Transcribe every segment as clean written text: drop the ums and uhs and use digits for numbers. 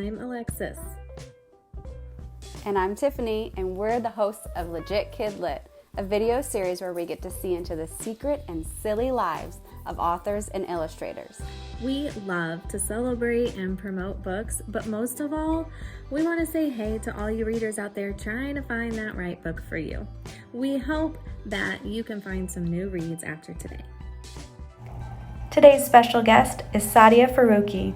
I'm Alexis. And I'm Tiffany, and we're the hosts of Legit Kid Lit, a video series where we get to see into the secret and silly lives of authors and illustrators. We love to celebrate and promote books, but most of all, we want to say hey to all you readers out there trying to find that right book for you. We hope that you can find some new reads after today. Today's special guest is Saadia Faruqi,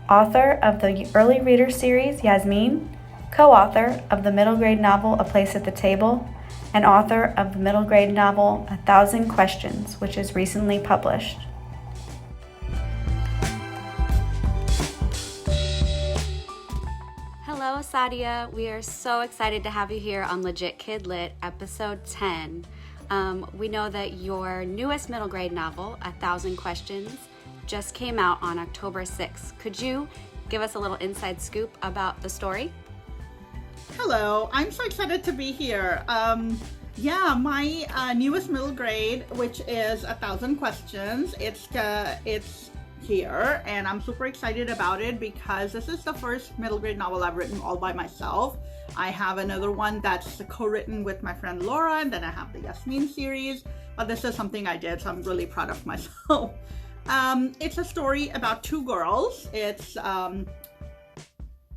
author of the Early Reader series Yasmin, co-author of the middle grade novel A Place at the Table, and author of the middle grade novel 1,000 Questions, which is recently published. Hello, Saadia. We are so excited to have you here on Legit Kid Lit, episode 10. We know that your newest middle grade novel, 1,000 Questions, just came out on October 6th. Could you give us a little inside scoop about the story? Hello, I'm so excited to be here. My newest middle grade, which is 1,000 Questions, it's here, and I'm super excited about it because this is the first middle grade novel I've written all by myself. I have another one that's co-written with my friend Laura, and then I have the Yasmin series, but this is something I did, so I'm really proud of myself. It's a story about two girls. It's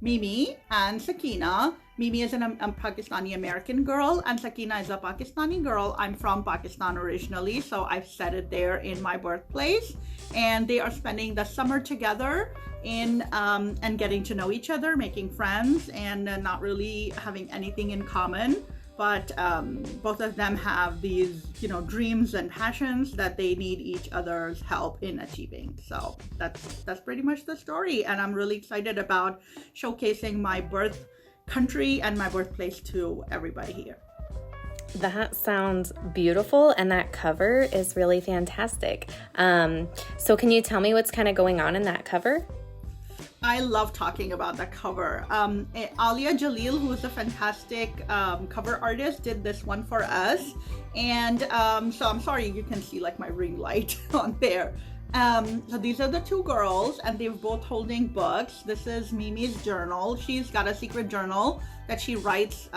Mimi and Sakina. Mimi is a Pakistani American girl, and Sakina is a Pakistani girl. I'm from Pakistan originally, so I've set it there in my birthplace. And they are spending the summer together and getting to know each other, making friends, and not really having anything in common. But both of them have these, dreams and passions that they need each other's help in achieving. So that's pretty much the story, and I'm really excited about showcasing my birth country and my birthplace to everybody here. That sounds beautiful, and that cover is really fantastic. So can you tell me what's kind of going on in that cover? I love talking about that cover. Alia Jalil, who is a fantastic cover artist, did this one for us. And so I'm sorry, you can see like my ring light on there. So these are the two girls, and they're both holding books. This is Mimi's journal. She's got a secret journal that she writes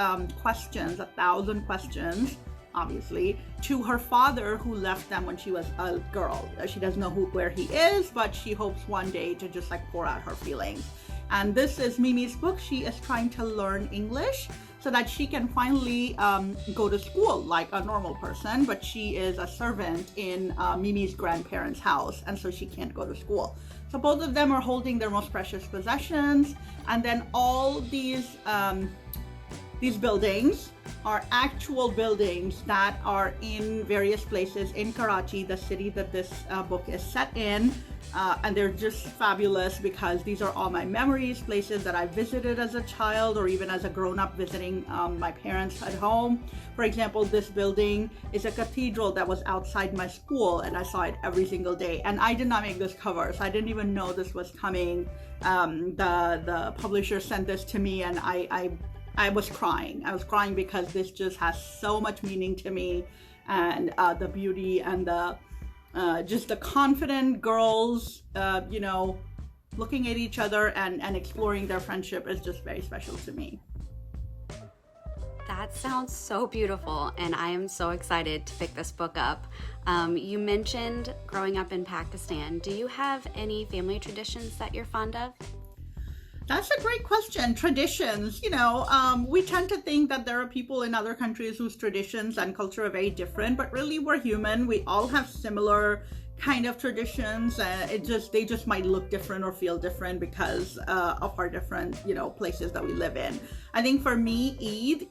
questions, 1,000 questions, obviously, to her father, who left them when she was a girl. She doesn't know where he is, but she hopes one day to just pour out her feelings. And this is Mimi's book. She is trying to learn English so that she can finally go to school like a normal person, but she is a servant in Mimi's grandparents' house, and so she can't go to school. So both of them are holding their most precious possessions, and then all these buildings are actual buildings that are in various places in Karachi, the city that this book is set in. And they're just fabulous because these are all my memories, places that I visited as a child or even as a grown-up visiting my parents at home. For example, this building is a cathedral that was outside my school, and I saw it every single day. And I did not make this cover, so I didn't even know this was coming. The publisher sent this to me, and I was crying. I was crying because this just has so much meaning to me, and the beauty and just the confident girls, looking at each other and exploring their friendship is just very special to me. That sounds so beautiful, and I am so excited to pick this book up. You mentioned growing up in Pakistan. Do you have any family traditions that you're fond of? That's a great question. Traditions, we tend to think that there are people in other countries whose traditions and culture are very different, but really we're human. We all have similar kind of traditions. They just might look different or feel different because of our different, places that we live in. I think for me, Eid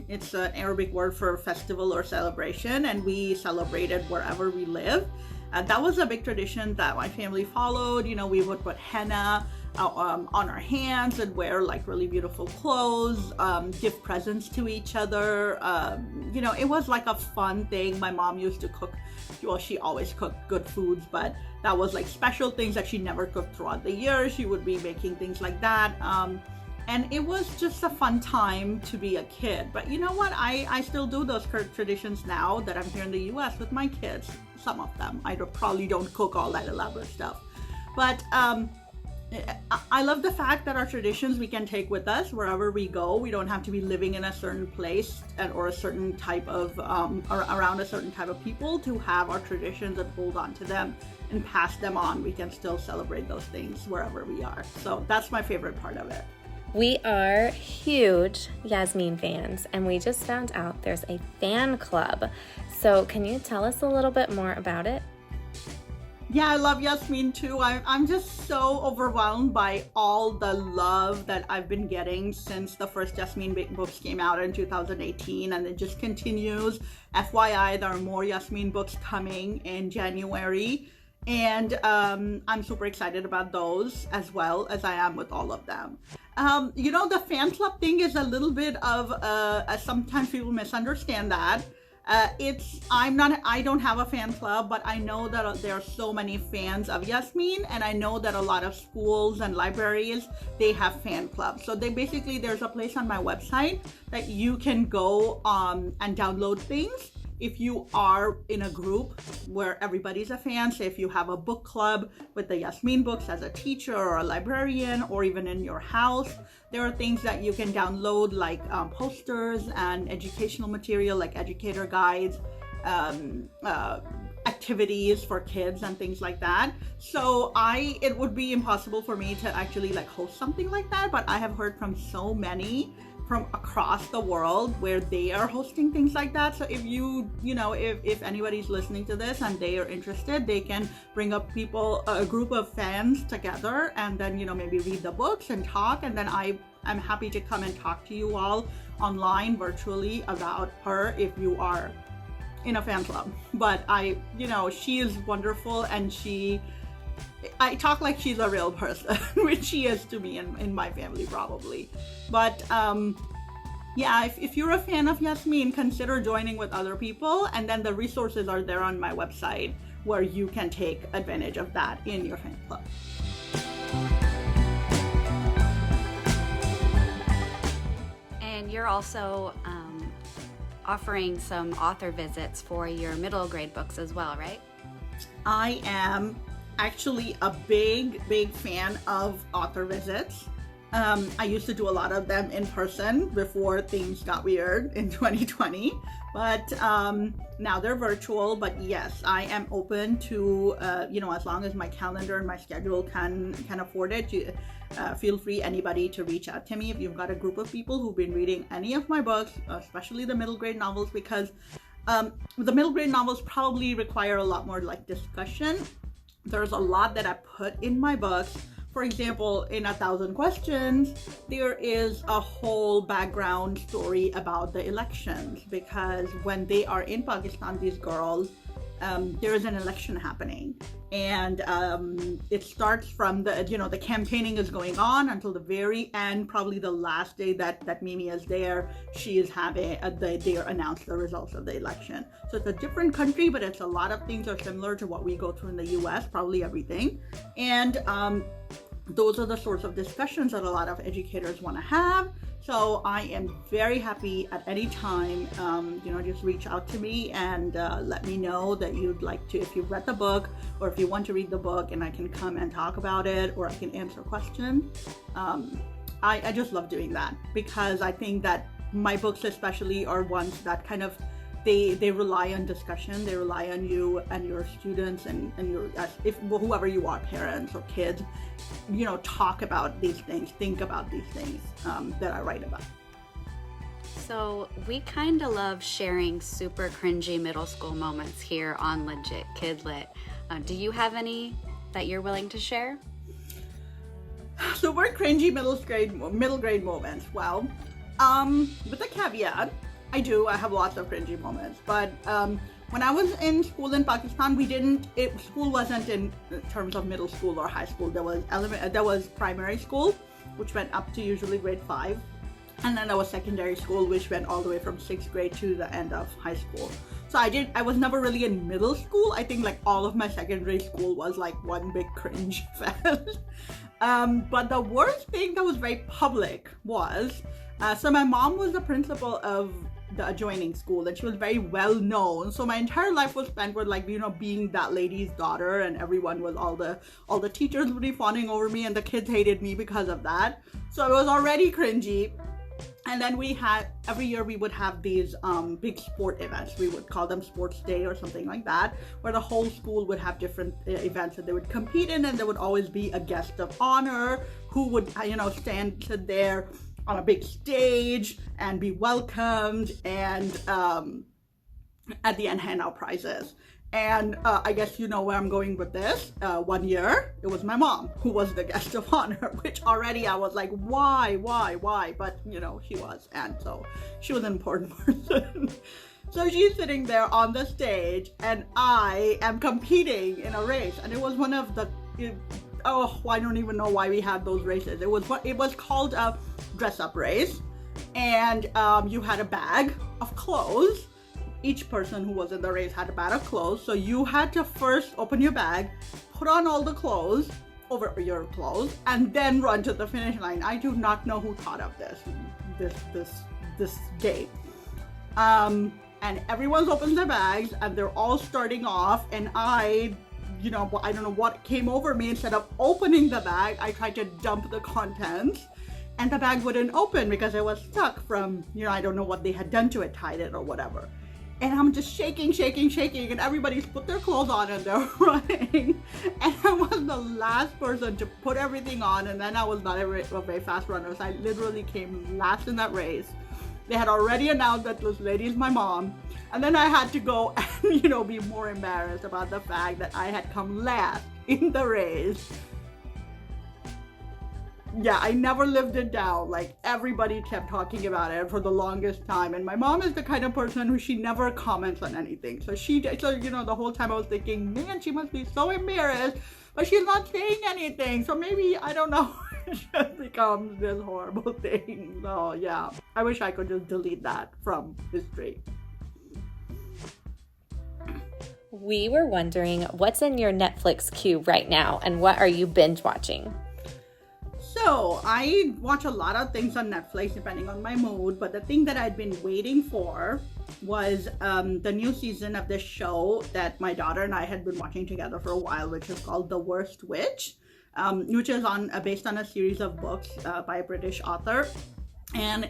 it's an Arabic word for festival or celebration, and we celebrate it wherever we live. That was a big tradition that my family followed. We would put henna on our hands and wear really beautiful clothes, give presents to each other. It was like a fun thing. My mom used to cook. Well, she always cooked good foods, but that was special things that she never cooked throughout the year. She would be making things like that. And it was just a fun time to be a kid. But you know what? I still do those traditions now that I'm here in the US with my kids. Some of them. I probably don't cook all that elaborate stuff. But I love the fact that our traditions we can take with us wherever we go. We don't have to be living in a certain place or a certain type of or around a certain type of people to have our traditions and hold on to them and pass them on. We can still celebrate those things wherever we are. So that's my favorite part of it. We are huge Yasmin fans, and we just found out there's a fan club. So can you tell us a little bit more about it? Yeah, I love Yasmin too. I'm just so overwhelmed by all the love that I've been getting since the first Yasmin books came out in 2018, and it just continues. FYI, there are more Yasmin books coming in January, and I'm super excited about those as well as I am with all of them. The fan club thing is a little bit of sometimes people misunderstand that. I don't have a fan club, but I know that there are so many fans of Yasmin, and I know that a lot of schools and libraries, they have fan clubs. So there's a place on my website that you can go and download things. If you are in a group where everybody's a fan, say if you have a book club with the Yasmin books as a teacher or a librarian, or even in your house, there are things that you can download like posters and educational material like educator guides, activities for kids and things like that. So it would be impossible for me to actually host something like that, but I have heard from so many from across the world where they are hosting things like that. So if anybody's listening to this and they are interested, they can bring up a group of fans together, and then maybe read the books and talk, and then I'm happy to come and talk to you all online virtually about her if you are in a fan club. But she is wonderful, and I talk like she's a real person, which she is to me and in my family probably. But if you're a fan of Yasmin, consider joining with other people, and then the resources are there on my website where you can take advantage of that in your fan club. And you're also offering some author visits for your middle grade books as well, right? I am actually a big fan of author visits. I used to do a lot of them in person before things got weird in 2020, but now they're virtual. But yes, I am open to as long as my calendar and my schedule can afford it. Feel free, anybody, to reach out to me if you've got a group of people who've been reading any of my books, especially the middle grade novels, because the middle grade novels probably require a lot more discussion. There's a lot that I put in my books. For example, in 1,000 Questions, there is a whole background story about the elections, because when they are in Pakistan, these girls, there is an election happening, and it starts from the campaigning is going on until the very end, probably the last day that Mimi is there. She is having they announce the results of the election. So it's a different country, but a lot of things are similar to what we go through in the US, probably everything. And those are the sorts of discussions that a lot of educators want to have. So I am very happy at any time, just reach out to me and let me know that you'd like to, if you've read the book, or if you want to read the book, and I can come and talk about it, or I can answer questions. I just love doing that, because I think that my books especially are ones that kind of, they rely on discussion. They rely on you and your students and your, whoever you are, parents or kids, talk about these things, think about these things that I write about. So we kind of love sharing super cringy middle school moments here on Legit Kid Lit. Do you have any that you're willing to share? Super cringy middle grade moments. Well, with a caveat, I have lots of cringy moments, but when I was in school in Pakistan, school wasn't in terms of middle school or high school. There was primary school, which went up to usually grade 5, and then there was secondary school, which went all the way from 6th grade to the end of high school. So I was never really in middle school. I think all of my secondary school was one big cringe fest. But the worst thing that was very public was, so my mom was the principal of the adjoining school, and she was very well known. So my entire life was spent with like, being that lady's daughter, and everyone was all the teachers would be fawning over me, and the kids hated me because of that. So it was already cringy. And then every year we would have these big sport events. We would call them sports day or something like that, where the whole school would have different events that they would compete in, and there would always be a guest of honor who would, stand there on a big stage and be welcomed, and at the end hand out prizes. And I guess you know where I'm going with this. One year, it was my mom who was the guest of honor, which already I was like, why? But, she was. And so she was an important person. So she's sitting there on the stage, and I am competing in a race. And it was one of the, I don't even know why we had those races. It was called a dress-up race. And you had a bag of clothes. Each person who was in the race had a bag of clothes. So you had to first open your bag, put on all the clothes over your clothes, and then run to the finish line. I do not know who thought of this game. And everyone's opened their bags, and they're all starting off, and I don't know what came over me. Instead of opening the bag, I tried to dump the contents, and the bag wouldn't open because it was stuck from, I don't know what they had done to it, tied it or whatever. And I'm just shaking, and everybody's put their clothes on and they're running. And I was the last person to put everything on, and then I was not a very fast runner, so I literally came last in that race. They had already announced that this lady is my mom, and then I had to go and, be more embarrassed about the fact that I had come last in the race. Yeah, I never lived it down. Like, everybody kept talking about it for the longest time. And my mom is the kind of person who she never comments on anything. So the whole time I was thinking, man, she must be so embarrassed, but she's not saying anything. So maybe, I don't know, it just becomes this horrible thing. So yeah, I wish I could just delete that from history. We were wondering what's in your Netflix queue right now, and what are you binge watching? So I watch a lot of things on Netflix depending on my mood, but the thing that I'd been waiting for was the new season of this show that my daughter and I had been watching together for a while, which is called The Worst Witch, which is based on a series of books by a British author. And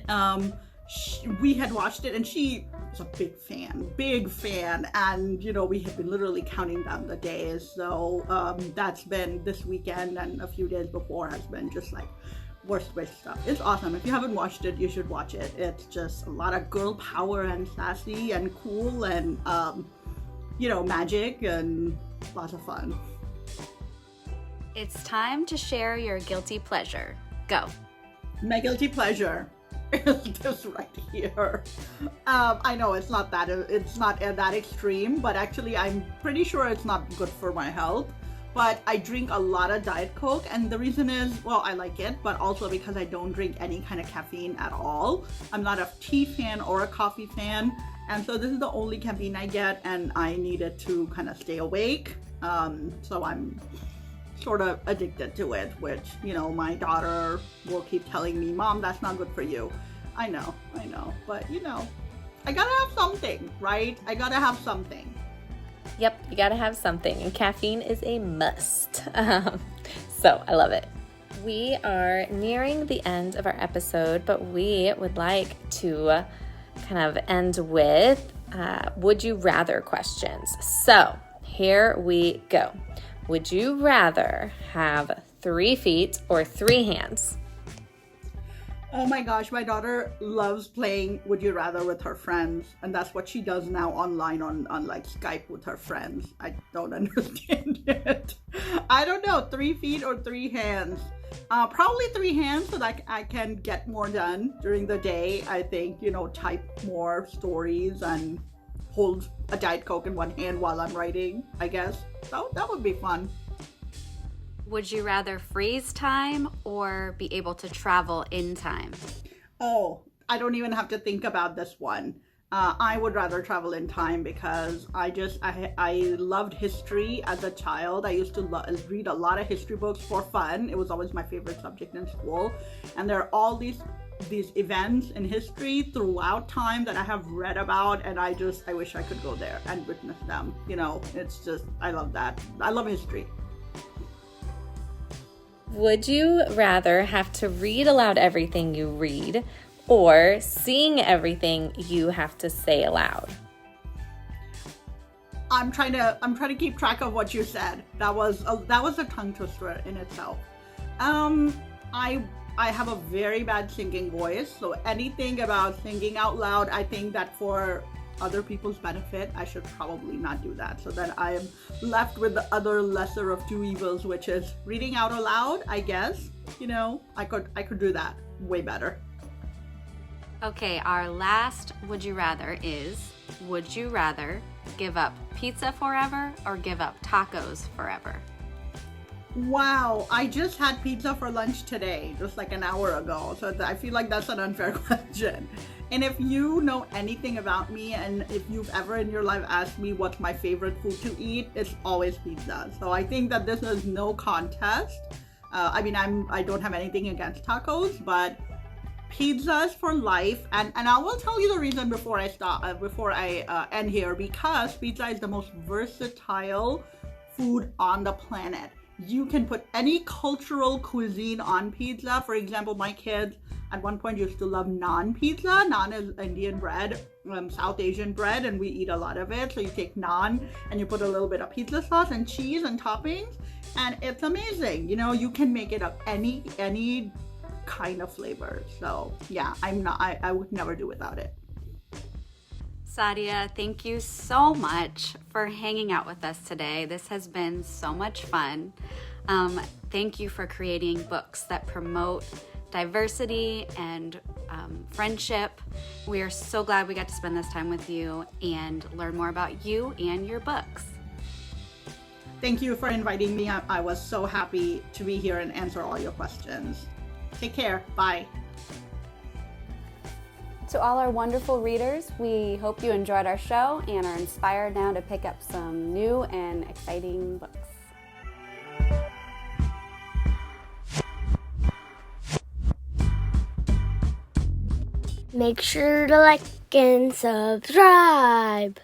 we had watched it, and she was a big fan, and we had been literally counting down the days. So that's been this weekend, and a few days before has been just like Worst Witch stuff. It's awesome. If you haven't watched it, you should watch it. It's just a lot of girl power and sassy and cool and magic and lots of fun. It's time to share your guilty pleasure. Go. My guilty pleasure is this right here. I know it's not that extreme, but actually I'm pretty sure it's not good for my health. But I drink a lot of Diet Coke, and the reason is, well, I like it, but also because I don't drink any kind of caffeine at all. I'm not a tea fan or a coffee fan, and so this is the only caffeine I get, and I needed to kind of stay awake. So I'm sort of addicted to it, which, my daughter will keep telling me, Mom, that's not good for you. I know, but I gotta have something, right? I gotta have something. Yep, you gotta have something, and caffeine is a must. So I love it. We are nearing the end of our episode, but we would like to kind of end with would you rather questions. So here we go. Would you rather have 3 feet or 3 hands? Oh my gosh, my daughter loves playing Would You Rather with her friends, and that's what she does now online on like Skype with her friends. I don't understand it. I don't know, 3 feet or 3 hands. Probably 3 hands so that I can get more done during the day. I think, type more stories and hold a Diet Coke in one hand while I'm writing, I guess. So that would be fun. Would you rather freeze time or be able to travel in time? Oh, I don't even have to think about this one. I would rather travel in time because I loved history as a child. I used to read a lot of history books for fun. It was always my favorite subject in school. And there are all these these events in history throughout time that I have read about, and I wish I could go there and witness them. It's just, I love that. I love history. Would you rather have to read aloud everything you read or sing everything you have to say aloud? I'm trying to keep track of what you said. That was a tongue twister in itself. I have a very bad singing voice, so anything about singing out loud, I think that for other people's benefit, I should probably not do that. So then I am left with the other lesser of two evils, which is reading out aloud, I guess. I could do that way better. Okay, our last would you rather is, would you rather give up pizza forever or give up tacos forever? Wow, I just had pizza for lunch today, just like an hour ago. So I feel like that's an unfair question. And if you know anything about me, and if you've ever in your life asked me what's my favorite food to eat, it's always pizza. So I think that this is no contest. I don't have anything against tacos, but pizzas for life. And I will tell you the reason before I end here, because pizza is the most versatile food on the planet. You can put any cultural cuisine on pizza. For example, my kids at one point used to love naan pizza. Naan is Indian bread, South Asian bread, and we eat a lot of it. So you take naan and you put a little bit of pizza sauce and cheese and toppings, and it's amazing. You can make it up any kind of flavor. So yeah, I would never do without it. Saadia, thank you so much for hanging out with us today. This has been so much fun. Thank you for creating books that promote diversity and friendship. We are so glad we got to spend this time with you and learn more about you and your books. Thank you for inviting me. I was so happy to be here and answer all your questions. Take care. Bye. To all our wonderful readers, we hope you enjoyed our show and are inspired now to pick up some new and exciting books. Make sure to like and subscribe.